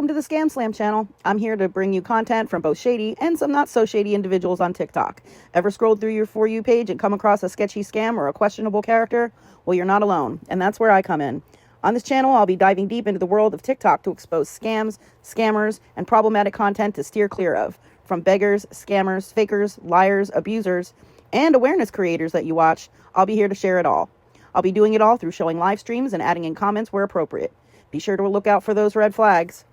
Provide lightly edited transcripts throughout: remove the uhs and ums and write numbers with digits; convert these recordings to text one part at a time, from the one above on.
to the Scamslam channel. I'm here to bring you content from both shady and some not so shady individuals on TikTok. Ever scrolled through your For You page and come across a sketchy scam or a questionable character? Well, you're not alone, and that's where I come in. On this channel, I'll be diving deep into the world of TikTok to expose scams, scammers, and problematic content to steer clear of. From beggars, scammers, fakers, liars, abusers, and awareness creators that you watch, I'll be here to share it all. I'll be doing it all through showing live streams and adding in comments where appropriate. Be sure to look out for those red flags.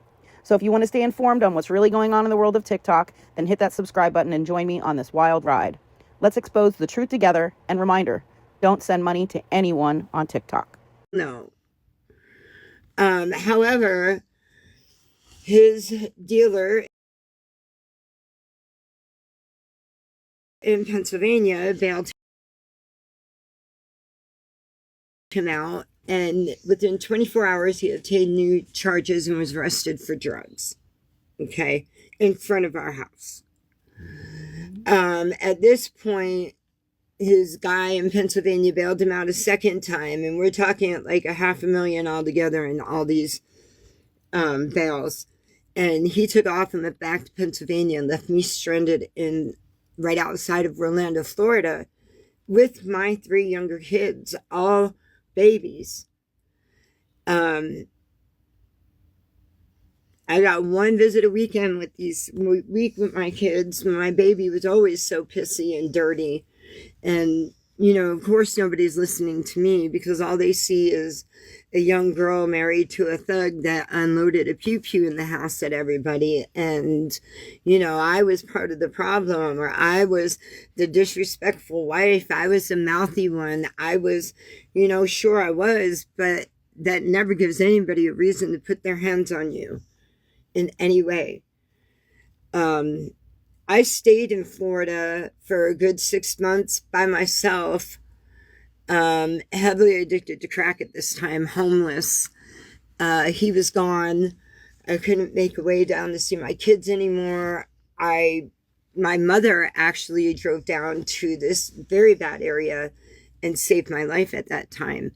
So if you want to stay informed on what's really going on in the world of TikTok, then hit that subscribe button and join me on this wild ride. Let's expose the truth together, and reminder, don't send money to anyone on TikTok. No. However, his dealer in Pennsylvania bailed him out, and within 24 hours he obtained new charges and was arrested for drugs, okay, in front of our house. At this point, his guy in Pennsylvania bailed him out a second time, and we're talking at like $500,000 altogether in all these bails. And he took off and went back to Pennsylvania and left me stranded in right outside of Orlando, Florida, with my 3 younger kids, all babies. I got one visit a weekend with my kids. My baby was always so pissy and dirty. And, you know, of course nobody's listening to me because all they see is a young girl married to a thug that unloaded a pew-pew in the house at everybody. And, you know, I was part of the problem, or I was the disrespectful wife. I was the mouthy one. I was, you know, sure I was, but that never gives anybody a reason to put their hands on you in any way. I stayed in Florida for a good 6 months by myself, heavily addicted to crack at this time, homeless. He was gone. I couldn't make a way down to see my kids anymore. My mother actually drove down to this very bad area and saved my life at that time.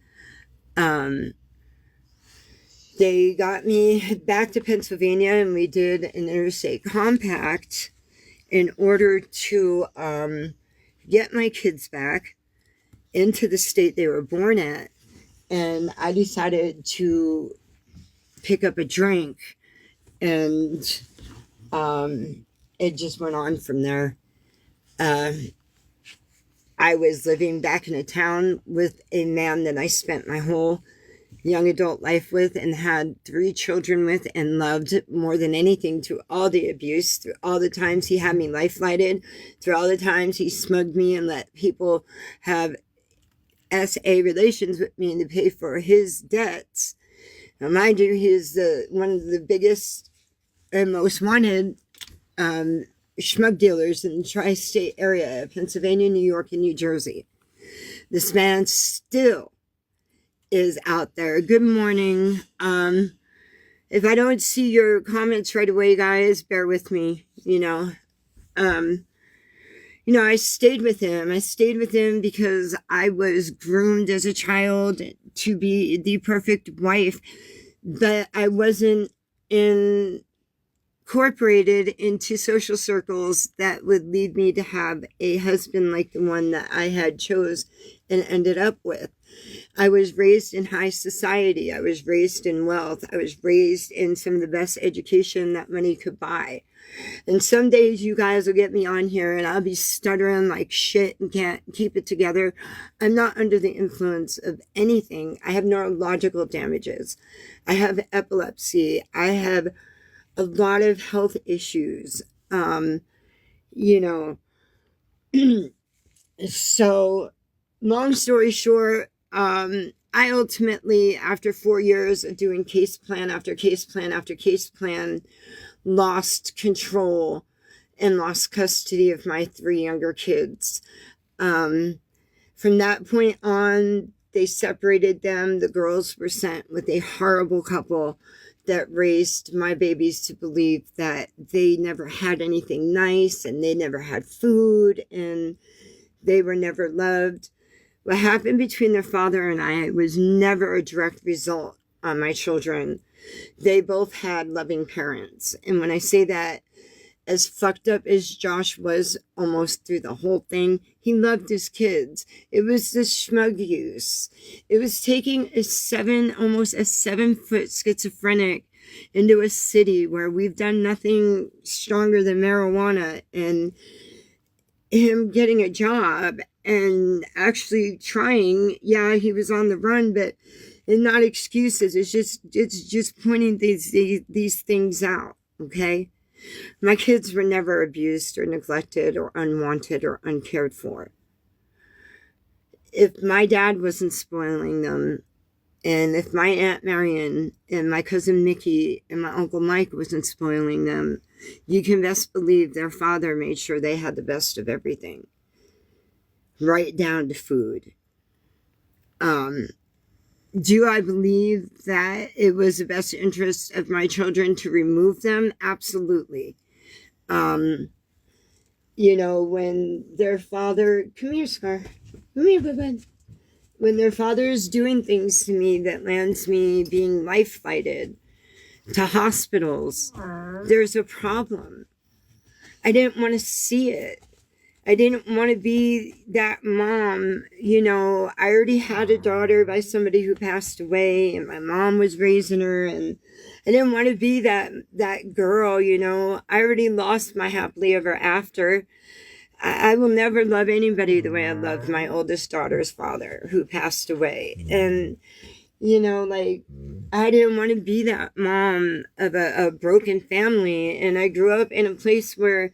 They got me back to Pennsylvania, and we did an interstate compact in order to get my kids back into the state they were born at. And I decided to pick up a drink, and it just went on from there. I was living back in a town with a man that I spent my whole young adult life with and had 3 children with and loved more than anything, through all the abuse, through all the times he had me life flighted, through all the times he smugged me and let people have SA relations with me to pay for his debts. Now, mind you, he is one of the biggest and most wanted smug dealers in the tri-state area of Pennsylvania, New York, and New Jersey. This man still is out there. Good morning. If I don't see your comments right away, guys, bear with me. I stayed with him. I stayed with him because I was groomed as a child to be the perfect wife, but I wasn't incorporated into social circles that would lead me to have a husband like the one that I had chose and ended up with. I was raised in high society. I was raised in wealth. I was raised in some of the best education that money could buy. And some days you guys will get me on here and I'll be stuttering like shit and can't keep it together. I'm not under the influence of anything. I have neurological damages. I have epilepsy. I have a lot of health issues. So long story short, I ultimately, after 4 years of doing case plan after case plan after case plan, lost control and lost custody of my 3 younger kids. From that point on, they separated them. The girls were sent with a horrible couple that raised my babies to believe that they never had anything nice and they never had food and they were never loved. What happened between their father and I was never a direct result on my children. They both had loving parents. And when I say that, as fucked up as Josh was almost through the whole thing, he loved his kids. It was the schmug use. It was taking almost a 7-foot schizophrenic into a city where we've done nothing stronger than marijuana, and him getting a job and actually trying. Yeah, he was on the run, but and not excuses. It's just pointing these things out. Okay. My kids were never abused or neglected or unwanted or uncared for. If my dad wasn't spoiling them, and if my Aunt Marion and my cousin Mickey and my Uncle Mike wasn't spoiling them, you can best believe their father made sure they had the best of everything, right down to food. Do I believe that it was the best interest of my children to remove them? Absolutely. You know, when their father, come here, Scar, come here, bud. When their father is doing things to me that lands me being life flighted to hospitals, there's a problem. I didn't want to see it. I didn't want to be that mom. You know, I already had a daughter by somebody who passed away, and my mom was raising her, and I didn't want to be that girl, you know. I already lost my happily ever after. I will never love anybody the way I loved my oldest daughter's father who passed away. And, you know, like, I didn't want to be that mom of a broken family. And I grew up in a place where,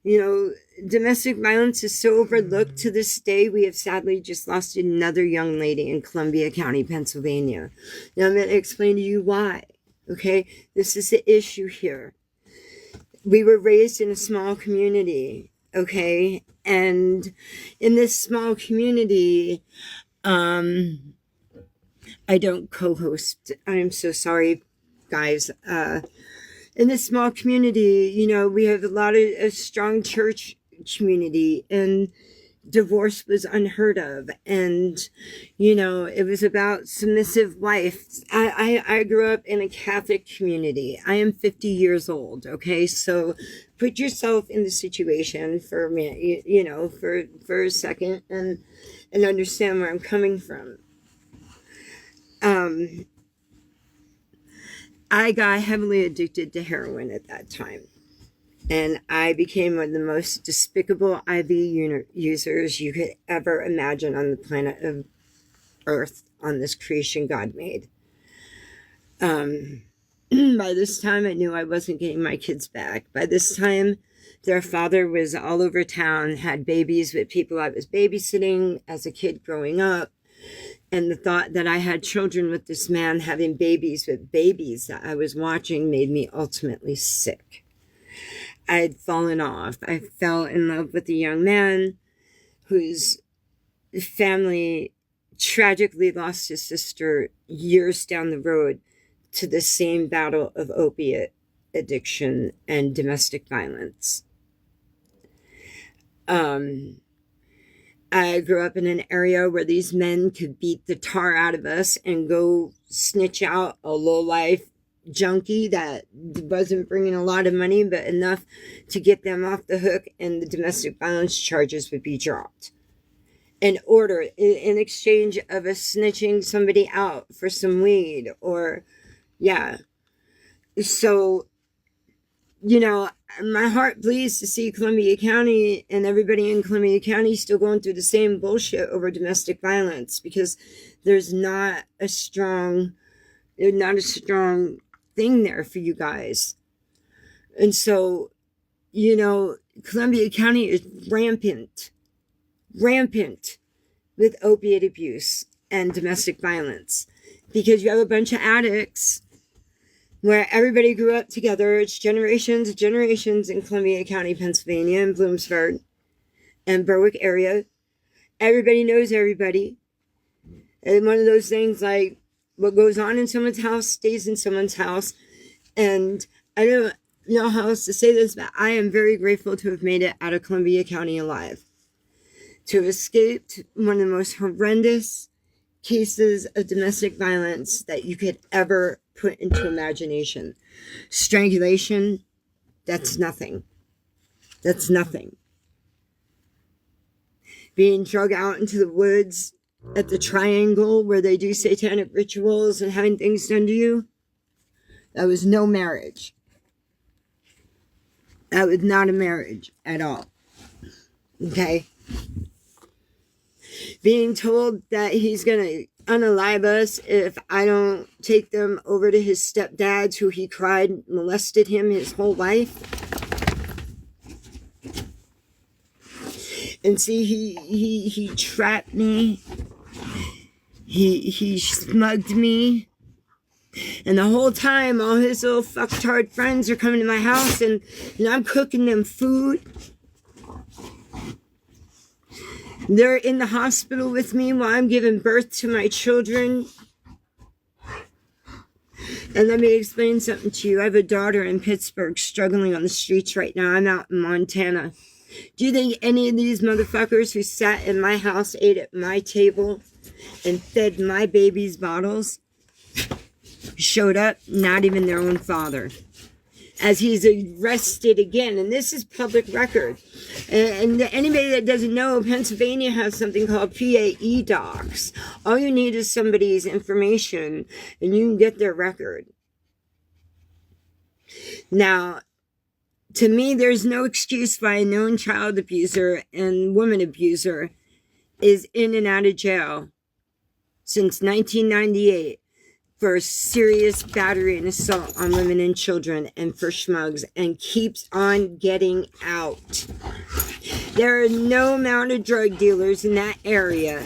you know, domestic violence is so overlooked to this day. We have sadly just lost another young lady in Columbia County, Pennsylvania. Now I'm going to explain to you why. Okay, this is the issue here. We were raised in a small community, okay, and in this small community, I don't co-host. I am so sorry, guys. In this small community, you know, we have a strong church community, and divorce was unheard of. And, you know, it was about submissive wife. I grew up in a Catholic community. I am 50 years old. Okay. So put yourself in the situation for a minute, you know, for a second, and understand where I'm coming from. I got heavily addicted to heroin at that time. And I became one of the most despicable IV users you could ever imagine on the planet of Earth, on this creation God made. By this time, I knew I wasn't getting my kids back. By this time, their father was all over town, had babies with people I was babysitting as a kid growing up. And the thought that I had children with this man having babies with babies that I was watching made me ultimately sick. I had fallen off. I fell in love with a young man whose family tragically lost his sister years down the road to the same battle of opiate addiction and domestic violence. I grew up in an area where these men could beat the tar out of us and go snitch out a lowlife junkie that wasn't bringing a lot of money, but enough to get them off the hook, and the domestic violence charges would be dropped in exchange of us snitching somebody out for some weed. Or yeah, so, you know, my heart bleeds to see Columbia County and everybody in Columbia County still going through the same bullshit over domestic violence, because there's not a strong thing there for you guys. And so, you know, Columbia County is rampant with opiate abuse and domestic violence, because you have a bunch of addicts where everybody grew up together. It's generations in Columbia County, Pennsylvania, and Bloomsburg and Berwick area. Everybody knows everybody. And one of those things, like, what goes on in someone's house stays in someone's house. And I don't know how else to say this, but I am very grateful to have made it out of Columbia County alive, to have escaped one of the most horrendous cases of domestic violence that you could ever put into imagination. Strangulation, that's nothing. That's nothing. Being drug out into the woods at the triangle where they do satanic rituals and having things done to you, that was no marriage. That was not a marriage at all. Okay? Being told that he's going to unalive us if I don't take them over to his stepdads who he cried molested him his whole life. And see, he trapped me. He smugged me. And the whole time, all his little fucktard friends are coming to my house and I'm cooking them food. They're in the hospital with me while I'm giving birth to my children. And let me explain something to you. I have a daughter in Pittsburgh struggling on the streets right now. I'm out in Montana. Do you think any of these motherfuckers who sat in my house, ate at my table, and fed my babies bottles showed up? Not even their own father. As he's arrested again, and this is public record. And anybody that doesn't know, Pennsylvania has something called PAE docs. All you need is somebody's information, and you can get their record. Now, to me, there's no excuse why a known child abuser and woman abuser is in and out of jail since 1998 for serious battery and assault on women and children and for schmugs, and keeps on getting out. There are no amount of drug dealers in that area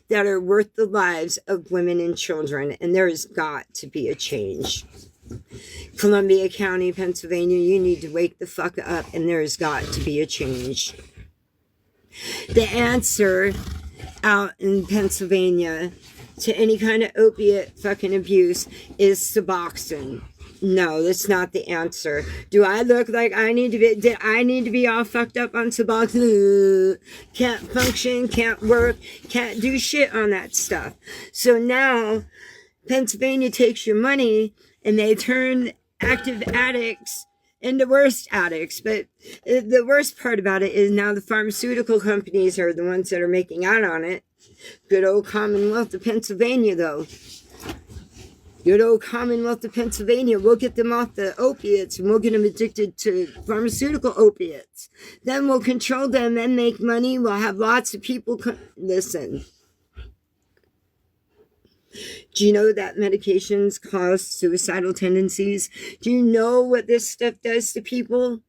that are worth the lives of women and children, and there has got to be a change. Columbia County, Pennsylvania, you need to wake the fuck up, and there has got to be a change. The answer out in Pennsylvania to any kind of opiate fucking abuse is Suboxone. No, that's not the answer. Do I look like did I need to be all fucked up on Suboxone? Can't function, can't work, can't do shit on that stuff. So now Pennsylvania takes your money and they turn active addicts into worse addicts. But the worst part about it is now the pharmaceutical companies are the ones that are making out on it. Good old Commonwealth of Pennsylvania, though. Good old Commonwealth of Pennsylvania. We'll get them off the opiates and we'll get them addicted to pharmaceutical opiates. Then we'll control them and make money. We'll have lots of people. Listen. Do you know that medications cause suicidal tendencies? Do you know what this stuff does to people?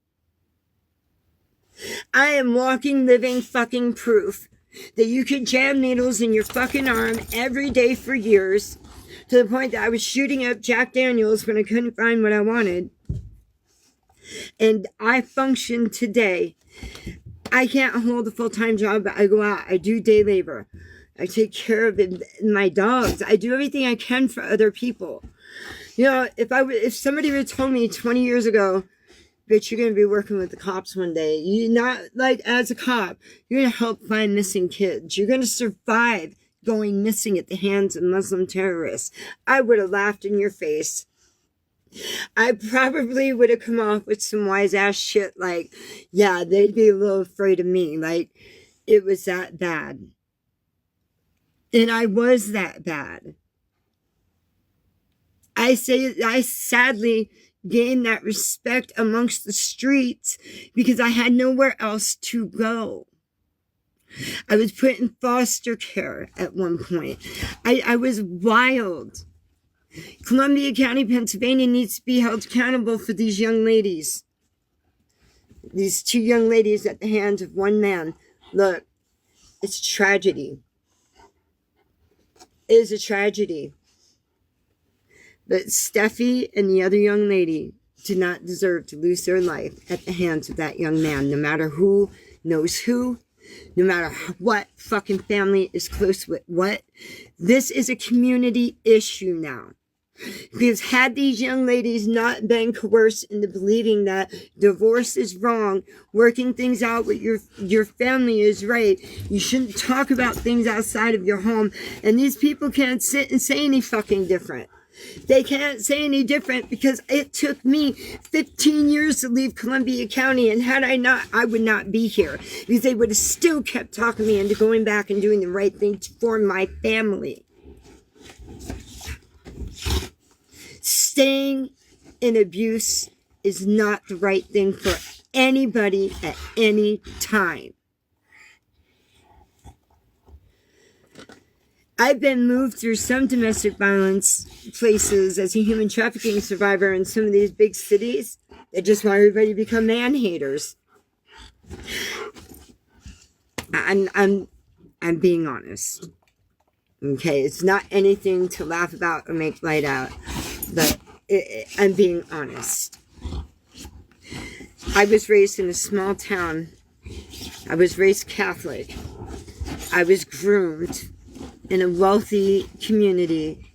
I am walking, living fucking proof that you could jam needles in your fucking arm every day for years, to the point that I was shooting up Jack Daniels when I couldn't find what I wanted. And I function today. I can't hold a full-time job, but I go out, I do day labor. I take care of my dogs. I do everything I can for other people. You know, if somebody would have told me 20 years ago, bitch, you're going to be working with the cops one day. You're not, like, as a cop, you're going to help find missing kids. You're going to survive going missing at the hands of Muslim terrorists. I would have laughed in your face. I probably would have come off with some wise ass shit like, yeah, they'd be a little afraid of me. Like, it was that bad. And I was that bad. I sadly gained that respect amongst the streets because I had nowhere else to go. I was put in foster care at one point. I was wild. Columbia County, Pennsylvania needs to be held accountable for these young ladies. These two young ladies at the hands of one man. Look, it's tragedy. It is a tragedy. But Steffi and the other young lady did not deserve to lose their life at the hands of that young man, no matter who knows who, no matter what fucking family is close with what. This is a community issue now. Because had these young ladies not been coerced into believing that divorce is wrong, working things out with your family is right, you shouldn't talk about things outside of your home, and these people can't sit and say any fucking different. They can't say any different because it took me 15 years to leave Columbia County, and had I not, I would not be here, because they would have still kept talking me into going back and doing the right thing for my family. Staying in abuse is not the right thing for anybody at any time. I've been moved through some domestic violence places as a human trafficking survivor in some of these big cities that just want everybody to become man haters. I'm being honest. Okay, it's not anything to laugh about or make light out, but I'm being honest. I was raised in a small town. I was raised Catholic. I was groomed in a wealthy community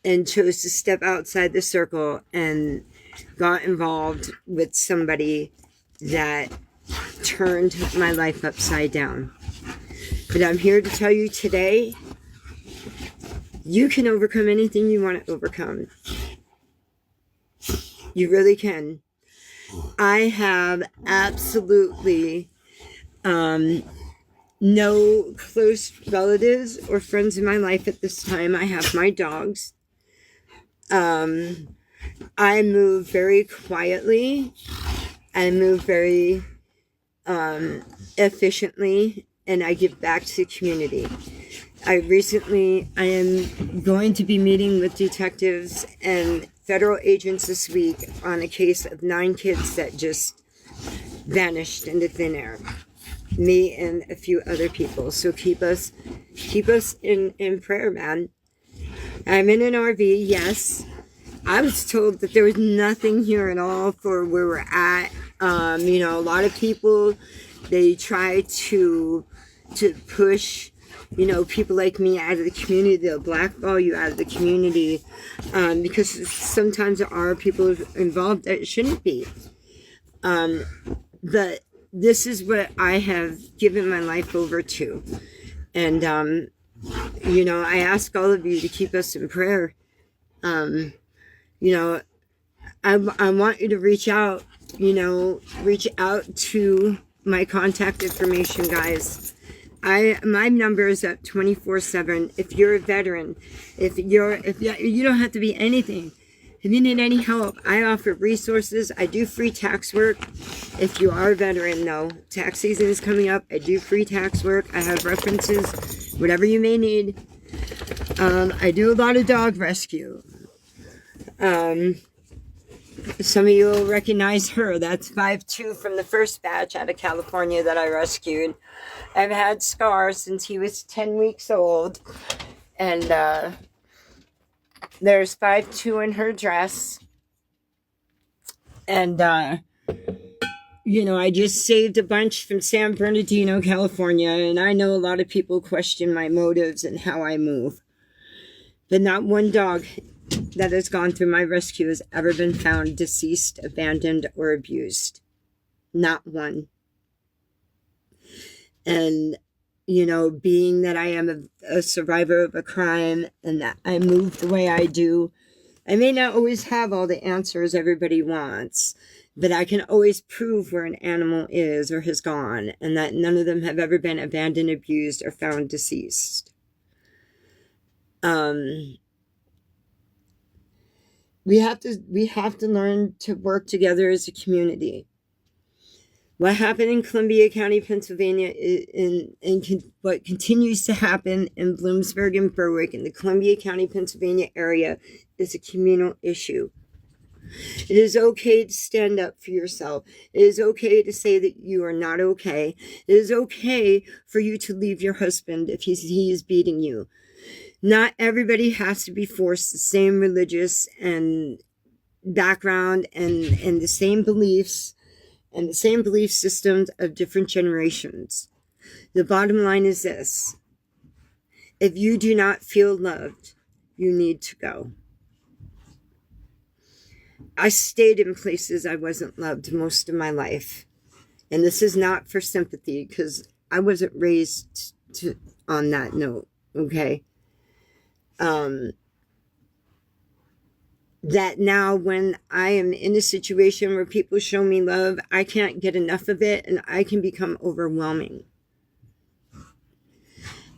and chose to step outside the circle and got involved with somebody that turned my life upside down. But I'm here to tell you today, you can overcome anything you want to overcome. You really can. I have absolutely no close relatives or friends in my life at this time. I have my dogs. I move very quietly. I move very efficiently, and I give back to the community. I am going to be meeting with detectives and federal agents this week on a case of 9 kids that just vanished into thin air. Me and a few other people. So keep us in prayer, man. I'm in an RV, yes. I was told that there was nothing here at all for where we're at. A lot of people, they try to push, people like me out of the community. They'll blackball you out of the community because sometimes there are people involved that shouldn't be. But this is what I have given my life over to. And, I ask all of you to keep us in prayer. I want you to reach out to my contact information, guys. My number is up 24/7. If you're a veteran, if you don't have to be anything. If you need any help, I offer resources. I do free tax work. If you are a veteran, though, tax season is coming up. I do free tax work. I have references, whatever you may need. I do a lot of dog rescue. Some of you will recognize her. That's 5'2" from the first batch out of California that I rescued. I've had Scar since he was 10 weeks old. And there's 5'2" in her dress. And, I just saved a bunch from San Bernardino, California. And I know a lot of people question my motives and how I move. But not one dog that has gone through my rescue has ever been found deceased, abandoned, or abused. Not one. And, being that I am a survivor of a crime and that I move the way I do, I may not always have all the answers everybody wants, but I can always prove where an animal is or has gone, and that none of them have ever been abandoned, abused, or found deceased. We have to learn to work together as a community. What happened in Columbia County, Pennsylvania, and what continues to happen in Bloomsburg and Berwick in the Columbia County, Pennsylvania area is a communal issue. It is okay to stand up for yourself. It is okay to say that you are not okay. It is okay for you to leave your husband if he is beating you. Not everybody has to be forced the same religious and background and the same beliefs and the same belief systems of different generations. The bottom line is this: if you do not feel loved, you need to go. I stayed in places I wasn't loved most of my life. And this is not for sympathy, because I wasn't raised on that note, okay? That now when I am in a situation where people show me love, I can't get enough of it, and I can become overwhelming.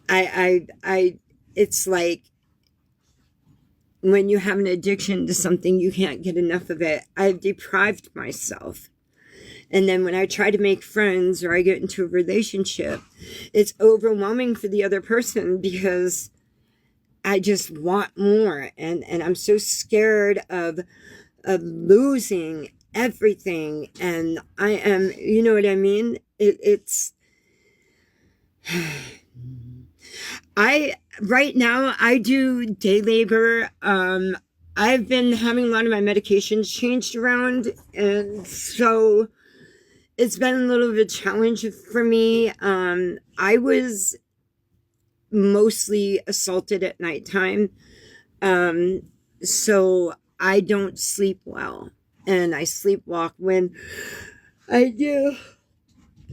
It's like when you have an addiction to something, you can't get enough of it. I've deprived myself. And then when I try to make friends or I get into a relationship, it's overwhelming for the other person because I just want more. And I'm so scared of losing everything. And I am, you know what I mean? Right now I do day labor. I've been having a lot of my medications changed around. And so it's been a little bit of a challenge for me. I was mostly assaulted at nighttime. So I don't sleep well. And I sleepwalk when I do.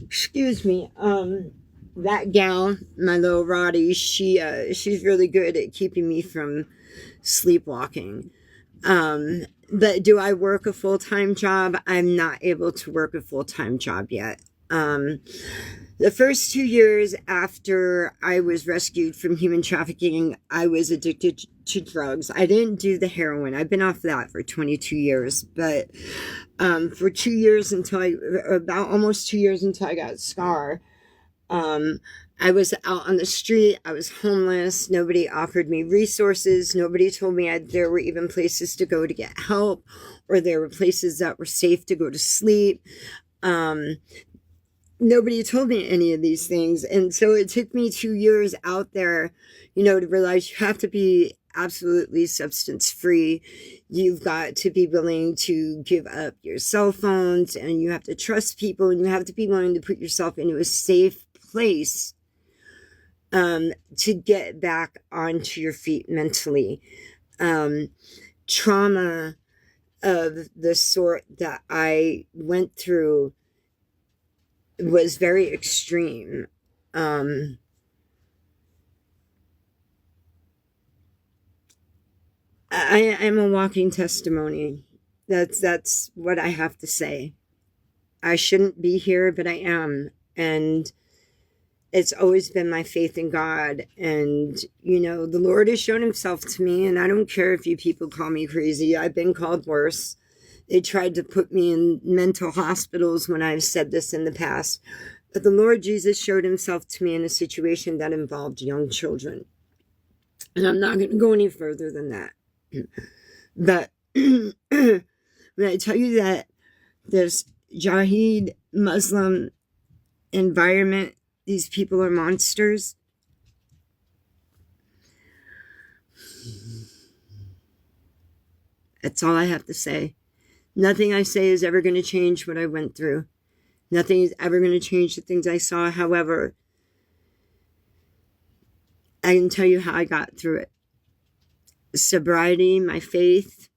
Excuse me. That gal, my little Roddy, she's really good at keeping me from sleepwalking. But do I work a full-time job? I'm not able to work a full-time job yet. The first 2 years after I was rescued from human trafficking, I was addicted to drugs. I didn't do the heroin. I've been off that for 22 years. But for 2 years almost 2 years until I got SCAR, I was out on the street. I was homeless. Nobody offered me resources. Nobody told me there were even places to go to get help, or there were places that were safe to go to sleep. Nobody told me any of these things. And so it took me 2 years out there, to realize you have to be absolutely substance free. You've got to be willing to give up your cell phones, and you have to trust people, and you have to be willing to put yourself into a safe place to get back onto your feet mentally. Trauma of the sort that I went through was very extreme. I'm a walking testimony. That's what I have to say. I shouldn't be here, but I am. And it's always been my faith in God. And, the Lord has shown himself to me, and I don't care if you people call me crazy. I've been called worse. They tried to put me in mental hospitals when I've said this in the past. But the Lord Jesus showed himself to me in a situation that involved young children. And I'm not going to go any further than that. But when I tell you that this Jihad Muslim environment, these people are monsters. That's all I have to say. Nothing I say is ever going to change what I went through. Nothing is ever going to change the things I saw. However, I can tell you how I got through it. Sobriety, my faith,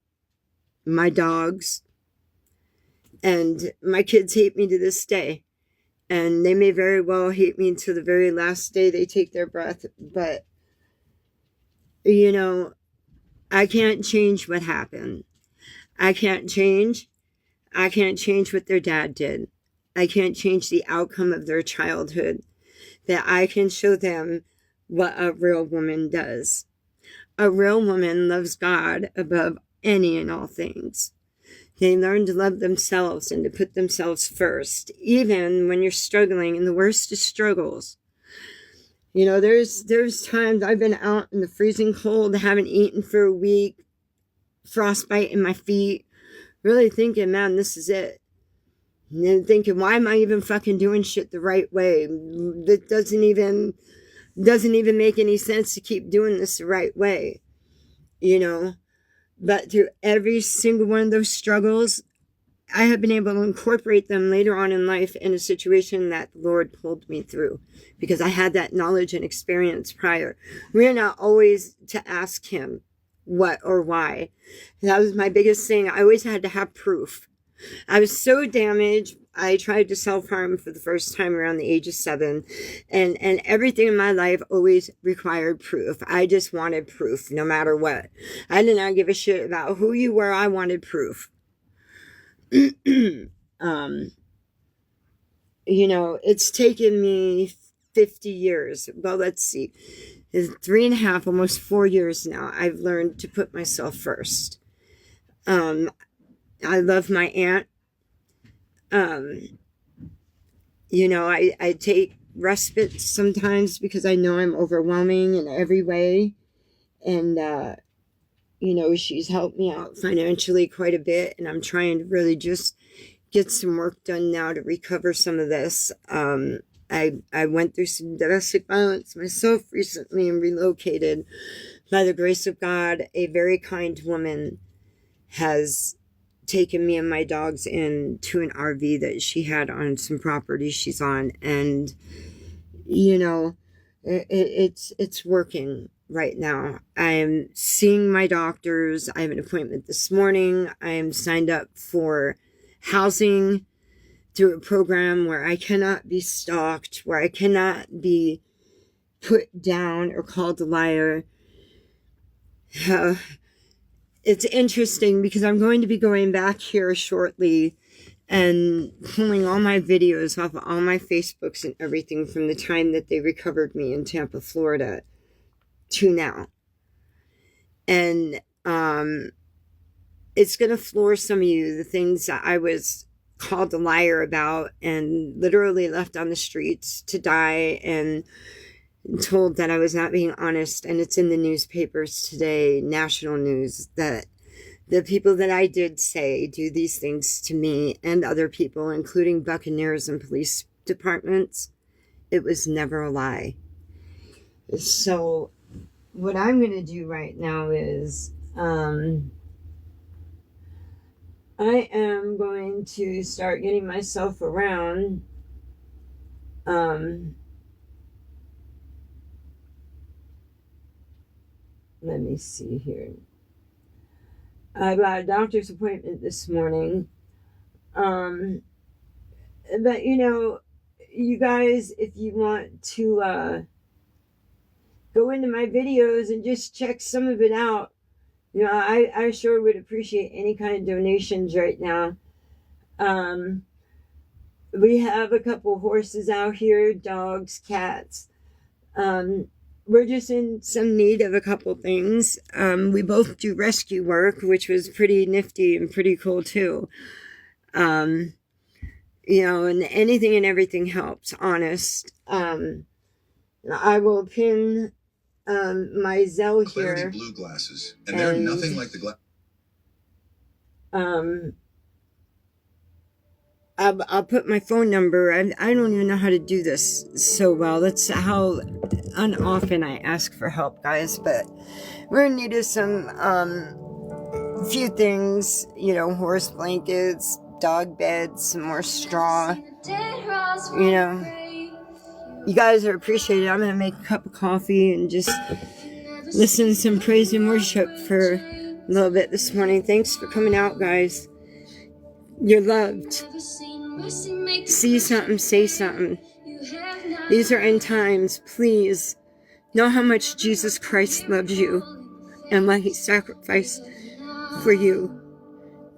my dogs, and my kids hate me to this day. And they may very well hate me until the very last day they take their breath. But, I can't change what happened. I can't change what their dad did. I can't change the outcome of their childhood. That I can show them what a real woman does. A real woman loves God above any and all things. They learn to love themselves and to put themselves first, even when you're struggling in the worst of struggles. There's times I've been out in the freezing cold, haven't eaten for a week, frostbite in my feet, really thinking, man, this is it. And then thinking, why am I even fucking doing shit the right way? It doesn't even make any sense to keep doing this the right way, But through every single one of those struggles, I have been able to incorporate them later on in life in a situation that the Lord pulled me through, because I had that knowledge and experience prior. We're not always to ask him what or why. That was my biggest thing. I always had to have proof. I was so damaged. I tried to self-harm for the first time around the age of 7. And everything in my life always required proof. I just wanted proof no matter what. I did not give a shit about who you were. I wanted proof. You know, it's taken me 50 years. Well, let's see. It's 3.5, almost 4 years now. I've learned to put myself first. I love my aunt. You know, I take respite sometimes because I know I'm overwhelming in every way. And, you know, she's helped me out financially quite a bit. And I'm trying to really just get some work done now to recover some of this. I went through some domestic violence myself recently and relocated. By the grace of God, a very kind woman has taken me and my dogs into an RV that she had on some property she's on. And, you know, it's working right now. I am seeing my doctors. I have an appointment this morning. I am signed up for housing through a program where I cannot be stalked, where I cannot be put down or called a liar. It's interesting because I'm going to be going back here shortly and pulling all my videos off of all my Facebooks and everything from the time that they recovered me in Tampa, Florida to now. And it's going to floor some of you, the things that I was called a liar about and literally left on the streets to die and told that I was not being honest. And it's in the newspapers today, national news, that the people that I did say do these things to me and other people, including buccaneers and police departments. It was never a lie. So what I'm going to do right now is I am going to start getting myself around. Let me see here. I got a doctor's appointment this morning. But, you know, you guys, if you want to go into my videos and just check some of it out, you know, I sure would appreciate any kind of donations right now. We have a couple horses out here, dogs, cats. We're just in some need of a couple things. We both do rescue work, which was pretty nifty and pretty cool too. You know, and anything and everything helps, honest. I will pin my Zelle here. Clarity blue glasses, and they're nothing like the glass. I'll put my phone number. I don't even know how to do this so well. That's how unoften I ask for help, guys. But we're in need of some few things, you know, horse blankets, dog beds, some more straw. You know, you guys are appreciated. I'm gonna make a cup of coffee and just listen to some praise and worship for a little bit this morning. Thanks for coming out, guys. You're loved. See something, say something. These are end times. Please know how much Jesus Christ loves you and what he sacrificed for you.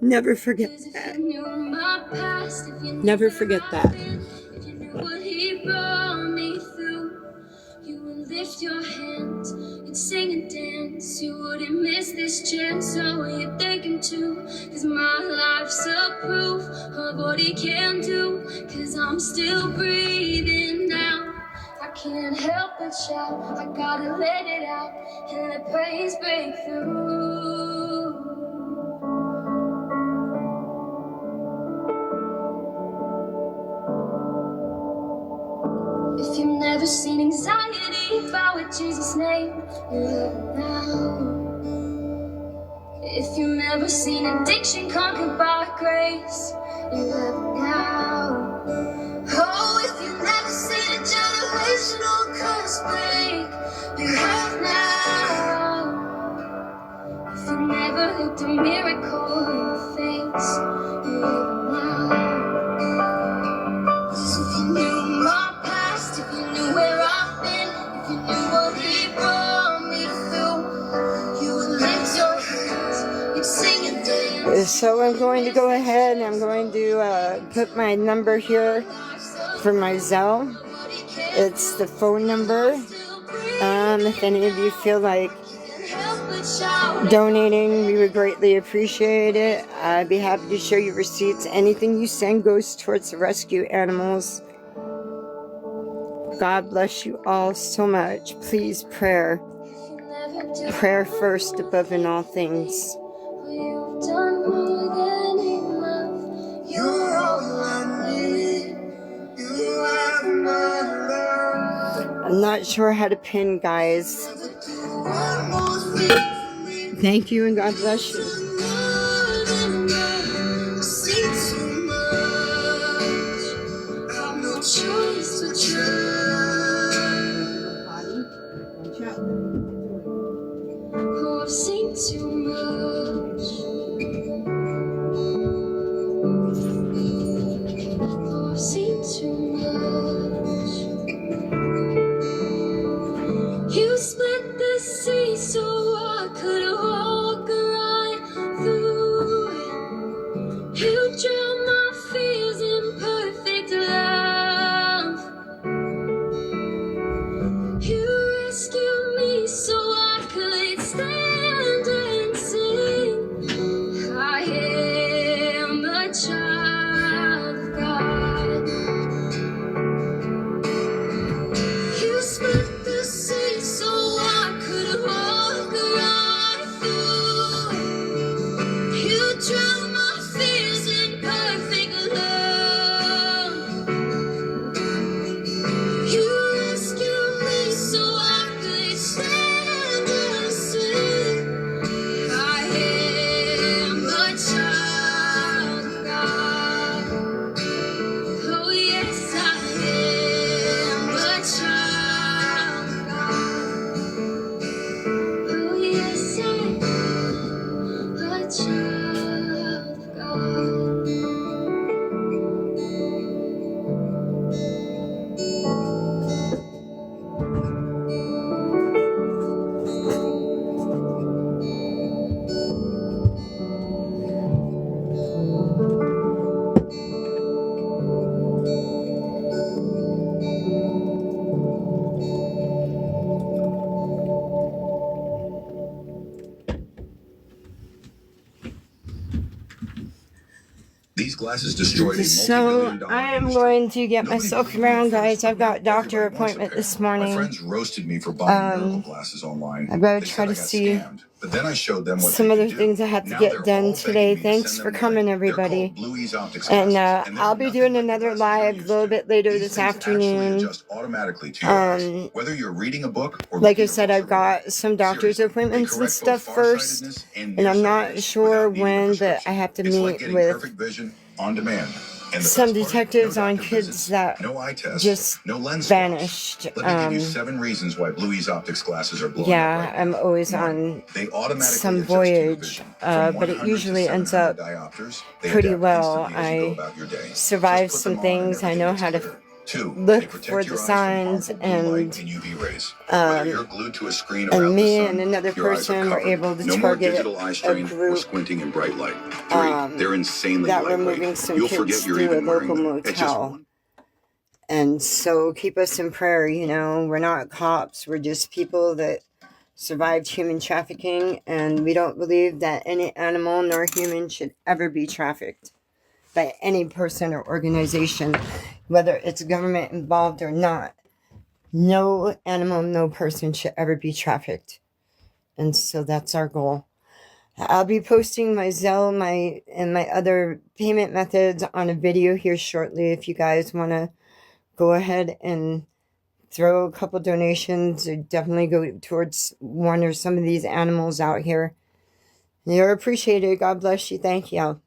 Never forget that. Never forget that. Lift your hands and sing and dance. You wouldn't miss this chance. So you're thinking too, cause my life's a proof of what he can do. Cause I'm still breathing now. I can't help but shout. I gotta let it out and let praise break through. If you've never seen anxiety bow at Jesus' name, you love it now. If you've never seen addiction conquered by grace, you love it now. Oh, if you've never seen a generational curse break, you have now. worked a miracle in the face of now. If you knew my past, if you knew where I've been, if you knew what he brought me through, you would lift your hands, you'd sing and dance. So I'm going to go ahead and I'm going to put my number here for my Zelle. It's the phone number. If any of you feel like donating, we would greatly appreciate it. I'd be happy to show you receipts. Anything you send goes towards the rescue animals. God bless you all so much. Please, prayer. Prayer first above in all things. You've done more than enough. You're all I need. You are my love. I'm not sure how to pin, guys. One more thing for me. Thank you and God bless you. More than enough. Sing too much. I've no choice to try. Oh, I've seen too much. Oh, I've seen too much. You split the sea so I could walk right through it. You drowned my fears in perfect love. You rescued me so I could stand and sing. I am a child of God. You split the sea so I could walk right through it. You drowned my fears in perfect love. You rescued me so I could stand and sing. I am a child of God. Oh yes, I am a child of God. Oh yes, I am a child of God. These glasses destroyed a So multi-billion-dollar I am industry. going to get Nobody myself believed me around, at first, guys. I've but now got doctor everybody wants a appointment pair. this My morning. friends roasted me for buying miracle glasses online. I better They try said I to got see scammed, but then I showed them what some they other could do. things I have to Now get they're done all today. begging me to Thanks send for them coming, money. everybody. They're called Blue Ease Optics And glasses, and they're I'll be nothing doing like the another glasses you're live a used little to. bit later These this things actually afternoon. adjust automatically to your eyes, whether you're reading a book or Like I making a said, I've crossword. got some doctor's Seriously, they appointments and correct both stuff first. farsightedness and And I'm not nearsightedness sure without needing a when, but prescription. I have to It's like meet getting with perfect vision on demand. And the some best part? detectives No on doctor kids visits, that no eye tests, just no lens vanished. swaps. Let me give you 7 reasons why Blue Ease Optics glasses are blowing up Yeah, right now. I'm always 1, on they automatically some adjust to your voyage, vision. From but it 100 usually to ends 700 up diopters, they pretty adapt well. instantly as you go I about your day. survived Just put some them on and things. I everything know gets how to clearer. 2, they look for protect the your eyes from signs, harmful blue light and and UV rays. Whether you're glued to a screen or out in and the me sun, and another your eyes are person were covered. able to No more target digital eye a strain or group squinting in bright light. 3, they're insanely that were lightweight. moving some You'll kids forget you're through a even wearing local them. At just motel. 1. And so keep us in prayer, you know. We're not cops. We're just people that survived human trafficking, and we don't believe that any animal nor human should ever be trafficked by any person or organization, whether it's government involved or not. No animal, no person should ever be trafficked. And so that's our goal. I'll be posting my Zelle, and my other payment methods on a video here shortly. If you guys want to go ahead and throw a couple donations, or definitely go towards one or some of these animals out here. You're appreciated. God bless you. Thank you.